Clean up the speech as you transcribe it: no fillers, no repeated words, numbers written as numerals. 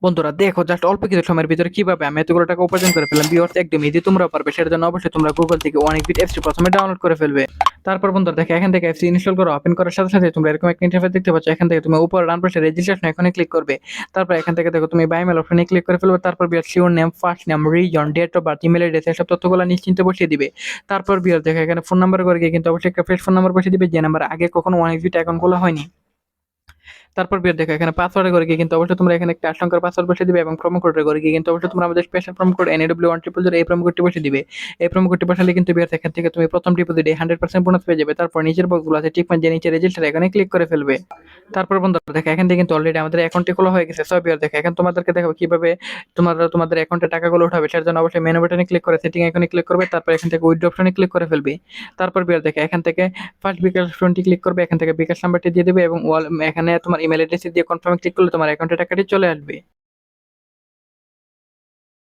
বন্ধুরা দেখো জাস্ট অল্প কিছু সময়ের ভিতরে কিভাবে আমি এতগুলো টাকা উপার্জন করে ফেললাম। ভিউয়ার্স একদম ইজি তোমরাও পারবে। সেটার জন্য অবশ্যই তোমরা গুগল থেকে অনেকবিট অ্যাপসটি প্রথমে ডাউনলোড করে ফেলবে। তারপর বন্ধুরা দেখো এখান থেকে অ্যাপসটি ইনস্টল করো। ওপেন করার সাথে সাথে তোমরা এরকম একটা ইন্টারফেস দেখতে পাচ্ছ। এখান থেকে তুমি উপর ডান পাশে রেজিস্ট্রেশন এখানে ক্লিক করবে। তারপর এখান থেকে দেখো তুমি বাই মেল অপশনে ক্লিক করে ফেলবে। তারপর viewers your name, first name, reason, date of birth, email address এসব তথ্যগুলো নিশ্চিন্তে বসিয়ে দিবে। তারপর ভিউয়ার্স দেখো এখানে ফোন নাম্বার করে গিয়ে কিন্তু অবশ্যই একটা ফ্রেশ ফোন নাম্বার বসিয়ে দিবে, যে নাম্বার আগে কখনো অনেকবিট অ্যাকাউন্ট খোলা হয়নি। তারপর বিয়ার দেখো এখানে পাসওয়ার্ডে করে গিয়ে কিন্তু অবশ্যই তোমরা এখানে একটা ৮ সংখ্যার পাসওয়ার্ড বসিয়ে দিবে এবং প্রোমো কোডে করে গিয়ে কিন্তু অবশ্যই তোমরা আমাদের স্পেশাল প্রোমো কোড NAW1000 এই প্রোমো কোডটি বসিয়ে দিবে। এই প্রোমো কোডটি বসালে কিন্তু বিয়ার এখান থেকে তুমি প্রথম ডিপোজিটে 100% বোনাস পেয়ে যাবে। তারপর নিচের বক্সগুলো আছে টিক মার্ক, যে নিচে রেজিস্টার এখানে ক্লিক করে ফেলবে। তারপর বন্ধুরা দেখো এখান থেকে কিন্তু অলরেডি আমাদের অ্যাকাউন্টটি খোলা হয়ে গেছে। সো বিয়ার দেখো এখন তোমাদেরকে দেখাবো কিভাবে তোমরা তোমাদের অ্যাকাউন্টে টাকাগুলো উঠাবে। সেটার জন্য অবশ্যই মেনু বাটনে ক্লিক করে সেটিং আইকনে ক্লিক করবে। তারপর এখান থেকে উইথড্র অপশনে ক্লিক করে ফেলবে। তারপর বিয়ার দেখো এখান থেকে ফার্স্ট বিকাশ অপশনটি ক্লিক করবে। এখান থেকে বিকাশ নাম্বারটি দিয়ে দিবে এবং এখানে তোমার ইমেল অ্যাড্রেস দিয়ে কনফার্মে ক্লিক করলে তোমার অ্যাকাউন্টে টাকাটি চলে আসবে।